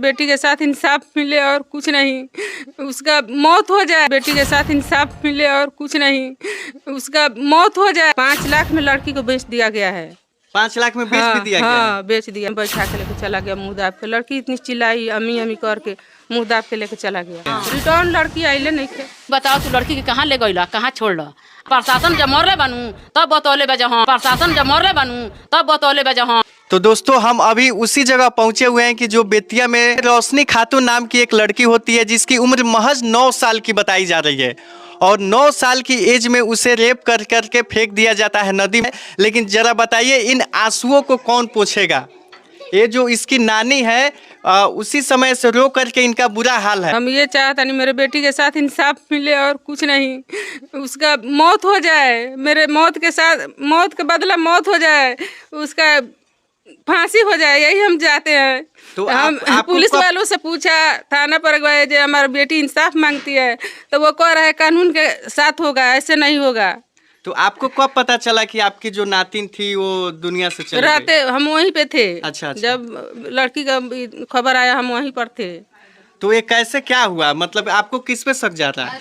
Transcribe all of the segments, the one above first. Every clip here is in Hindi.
बेटी के साथ इंसाफ मिले और कुछ नहीं, उसका मौत हो जाए। बेटी के साथ इंसाफ मिले और कुछ नहीं, उसका मौत हो जाए। 5 लाख में लड़की को बेच दिया गया है। 5 लाख में बेच भी दिया गया है? हाँ, बेच दिया। बैठा के लेके चला गया मुँह दाब के। लड़की इतनी चिल्लाई, अम्मी अम्मी करके मुँह दाब के लेके चला गया। रिटर्न लड़की आइले नहीं थे। बताओ तू लड़की के कहाँ ले गईला, कहाँ छोड़ ला? प्रशासन जब मरले बनू तब बतौले बजा। हाँ, प्रशासन जब मरले बनू तब बतौले बजा। हाँ। तो दोस्तों हम अभी उसी जगह पहुंचे हुए हैं कि जो बेतिया में रोशनी खातून नाम की एक लड़की होती है जिसकी उम्र महज 9 साल की बताई जा रही है और 9 साल की एज में उसे रेप कर करके फेंक दिया जाता है नदी में। लेकिन जरा बताइए इन आंसुओं को कौन पोंछेगा? ये जो इसकी नानी है उसी समय से रो करके इनका बुरा हाल है। हम ये चाहता नहीं मेरे बेटी के साथ इंसाफ मिले और कुछ नहीं, उसका मौत हो जाए। मेरे मौत के साथ, मौत के बदला मौत हो जाए, उसका फांसी हो जाए, यही हम चाहते हैं। तो हम पुलिस वालों से पूछा, थाना पर गए जो हमारी बेटी इंसाफ मांगती है, तो वो कह रहा है कानून के साथ होगा, ऐसे नहीं होगा। तो आपको कब पता चला कि आपकी जो नातिन थी वो दुनिया से चली गई? राते हम वहीं पे थे। अच्छा। जब लड़की का खबर आया हम वहीं पर थे। तो ये कैसे क्या हुआ? मतलब आपको किस पे शक जा रहा है?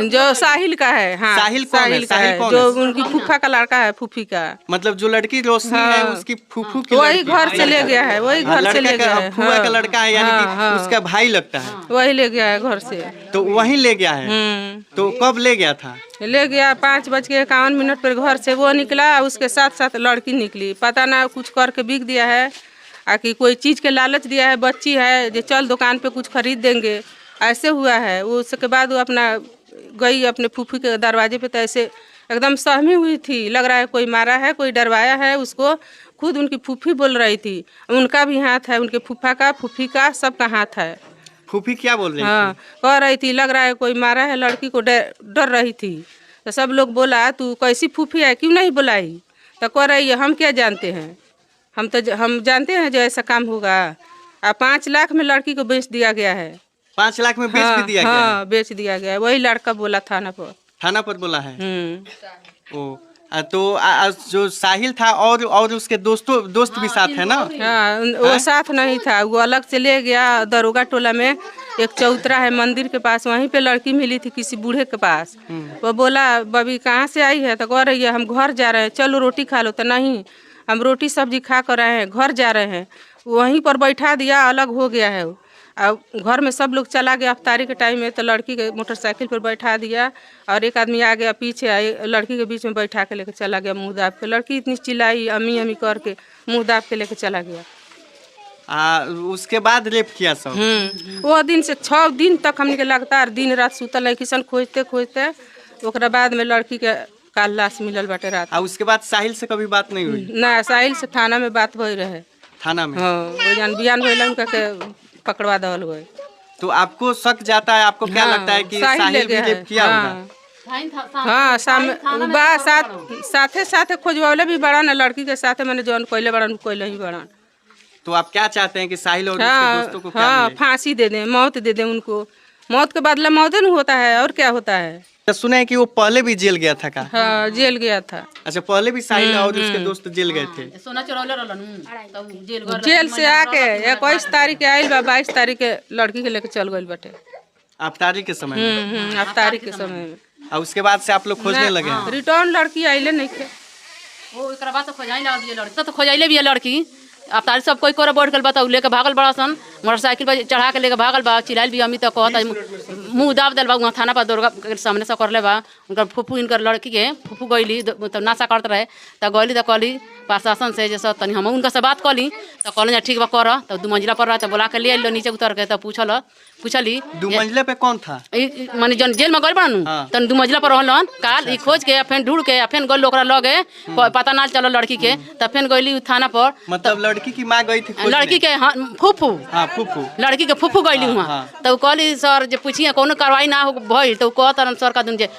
जो साहिल का है। हाँ, साहिल कौन है? साहिल कौन जो है? उनकी फूफा का लड़का है, फूफी का। मतलब जो लड़की रोशनी है उसकी फूफू की वही लड़की? घर से ले गया है, वही घर से ले गया है। फूफा का लड़का है यानी कि उसका भाई लगता है। वही ले गया है घर से। तो वहीं ले गया है? तो कब ले गया था? ले गया 5:51 पर घर से वो निकला, उसके साथ साथ लड़की निकली। पता ना कुछ करके बिक दिया है कि कोई चीज़ के लालच दिया है। बच्ची है जो चल दुकान पे कुछ खरीद देंगे, ऐसे हुआ है। वो उसके बाद वो अपना गई अपने फूफी के दरवाजे पे, तो ऐसे एकदम सहमी हुई थी। लग रहा है कोई मारा है, कोई डरवाया है उसको। खुद उनकी फूफी बोल रही थी, उनका भी हाथ है, उनके फूफा का, फूफी का, सबका हाथ है। फूफी क्या बोल रही थी? हाँ, कह रही थी लग रहा है कोई मारा है, लड़की को डर रही थी। तो सब लोग बोला तू कैसी फूफी है, क्यों नहीं बुलाई? तो कह रही है हम क्या जानते हैं, हम जानते हैं जो ऐसा काम होगा। 5 लाख में लड़की को बेच दिया गया है। 5 लाख में बेच भी दिया गया? हाँ, बेच दिया गया है। वही लड़का बोला थाना पर। थाना पर बोला है? ओ तो जो साहिल था और उसके दोस्त भी साथ है ना? हाँ, वो साथ नहीं था, वो अलग से ले गया। दरोगा टोला में एक चौतरा है मंदिर के पास, वहीं पे लड़की मिली थी किसी बूढ़े के पास। वो बोला बबी कहाँ से आई है? तो कह रही है हम घर जा रहे हैं, चलो रोटी खा लो। तो नहीं, हम रोटी सब्जी खा कर रहे हैं, घर जा रहे हैं। वहीं पर बैठा दिया, अलग हो गया है। अब घर में सब लोग चला गया अफ्तारी के टाइम में, तो लड़की के मोटरसाइकिल पर बैठा दिया और एक आदमी आ गया पीछे, आई लड़की के बीच में बैठा के लेके चला गया मुँह दाब के। लड़की इतनी चिल्लाई, अम्मी अम्मी करके मुँह दाब के लेके चला गया। उसके बाद रेप किया सब? वो दिन से 6 दिन तक हमने के लगातार दिन रात सुतल नहीं, किसन खोजते खोजते ओकरा बाद में लड़की के काल लाश मिलल बाटे रात। उसके बाद साहिल से कभी बात नहीं हुई? ना, साहिल से थाना में बात भई रहे। थाना में? हाँ, वो जान बयान भइल उनका के पकड़वा दल गए। तो आपको शक जाता है, आपको क्या लगता है कि साहिल भी रेप किया होगा? हाँ, साथे साथे खोजवाले भी बड़ा ना, लड़की के साथे मैंने जौन कोयले बड़ा कोयले ही बड़ा। तो आप क्या चाहते हैं कि साहिल और उसके दोस्तों को क्या मिले? फांसी दे दें, मौत दे दें उनको। मौत के बदला मौत ही होता है, और क्या होता है? सुना है कि वो पहले भी जेल गया था का? हाँ, जेल गया था। अच्छा, पहले भी साहिल और उसके दोस्त जेल गए थे? जेल से आके 21 तारीख के आयल बा, 22 तारीख के लड़की के लेके चल गई बटे अफ्तारी के समय में? अफ्तारी के समय में। और उसके बाद से आप लोग खोजने लगे हैं? रिटर्न लड़की आइले नहीं थे। वो एकरा बाद तो खोजाइले भी है लड़की। अब तारी सब कोई कोरा बैठ गल बा, लेके भागल बड़ा सन, मोटरसाइकिल पर चढ़ा के लेके भागल बा। चिल्लाइल भी अमी तो कहता मुँह दाब दिल बा। वहाँ थाना पर दौड़ के सामने से कर ले बा। उनकर फूफू, इनकर लड़की के फूफू गईली तो नाशा करते रहे, तो गईली तो कहली प्रशासन से जैसे तनी हम उनका से बात कली, तो कहल ठीक बा कर। तो 2 मंजिला पर रहा, तो बोला के ले लो नीचे उतर के। तो पूछली 2 मंजिला पे कौन था? माने जन जेल में गल बनू तो 2 मंजिला पर रहलन। काल खोज के फिर ढूंढ के फिर गल ओकरा लगे, पता ना चलो लड़की के। तो फिर गईली थाना पर। मतलब लड़की की माँ गई थी लड़की के? हाँ, फूफू। फूफू, लड़की के फूफू गईली वहाँ। तो कहली सर जो पूछिए कोनो कार्रवाई ना हो भइल, तो कहता सर का दिन जे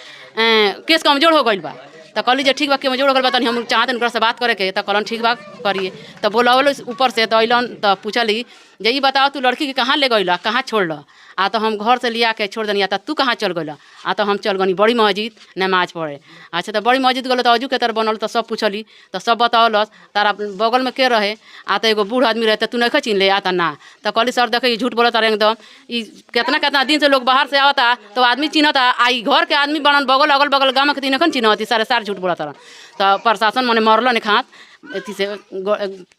केस कमजोर हो गई बा। तो कहली जे ठीक बा, कमजोर हो गई बा, तनी हम चाहते उनकर से बात करे के। तो कहलन ठीक बा करिए। तो बोला ऊपर से तो अलन, तो पूछली जे ई बताओ तू लड़की के कहाँ ले गइला, कहाँ छोड़ल? आ तो हम घर से लिया के छोड़ दनी, आ तू कहाँ चल गइला? आ तो हम चल गनी बड़ी मस्जिद नमाज पढ़े। अच्छा तो बड़ी मस्जिद गलो तो अजू के तरह बनल तो सब पूछली तो सब बतावलस तारा बगल में के रहे। आ तो एगो बूढ़ आदमी रहे, तू नहीं चिन ले? आ तो ना। तो कहली सर देखे झूठ बोलत तारे एकदम, ई कितना कितना दिन से लोग बाहर से आवता तो आदमी चिन्हता, आई घर के आदमी बनल बगल अगल बगल गाँव के तीन चिन्हती, सारे सार झूठ बोलत तारा। तो प्रशासन मने मरल ने खात अथी से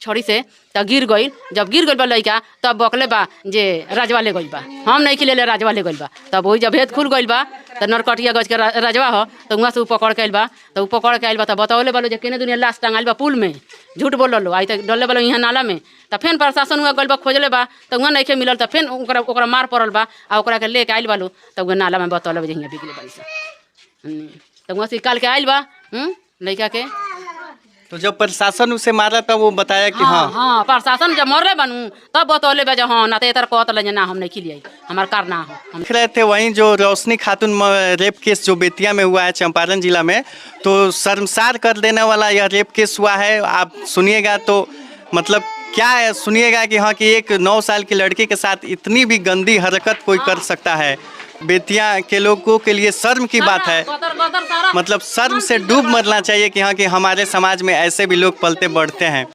छड़ी से तो गिर गई। जब गिर गई बा लड़का तब बकले बा जे राजवा ले गई बा, हम नहीं खिले राजवा ले गई बा। तब वही जब भेद खुल गई बा तो नरकटिया गज के राजवा हो तो वहाँ से पकड़ के आइल बा। तो पकड़ के आइल बा तो बतौले बालो जे केने दुनिया लाश टांगाइल बा पुल में, झूठ बोल लो। आई तक डले बालो यहाँ नाला में। तो फिर प्रशासन हुआ गइल बा खोजले बा तो वहाँ नहीं मिलल। तो फिर ओकरा मार पड़ल बा आ ओकरा के लेके आइल बालो तो वहाँ नाला में बतौले जे यहाँ बिगले बाड़ी से। तो वहाँ से निकाल के आइल बा लड़का के। तो जब प्रशासन उसे मारा तब वो बताया कि हाँ हाँ प्रशासन जब मरले बनू तब बतौले बा जे हाँ ना तो इधर कहत ले ना हम नहीं खिलिए, हमार कार ना हो। हम देख रहे थे वहीं जो रोशनी खातून रेप केस जो बेतिया में हुआ है चंपारण जिला में, तो शर्मसार कर देने वाला यह रेप केस हुआ है। आप सुनिएगा तो मतलब क्या है, सुनिएगा कि हाँ कि एक 9 साल की लड़की के साथ इतनी भी गंदी हरकत कोई कर सकता है। बेतिया के लोगों के लिए शर्म की बात है, मतलब शर्म से डूब मरना चाहिए कि हाँ कि हमारे समाज में ऐसे भी लोग पलते बढ़ते हैं।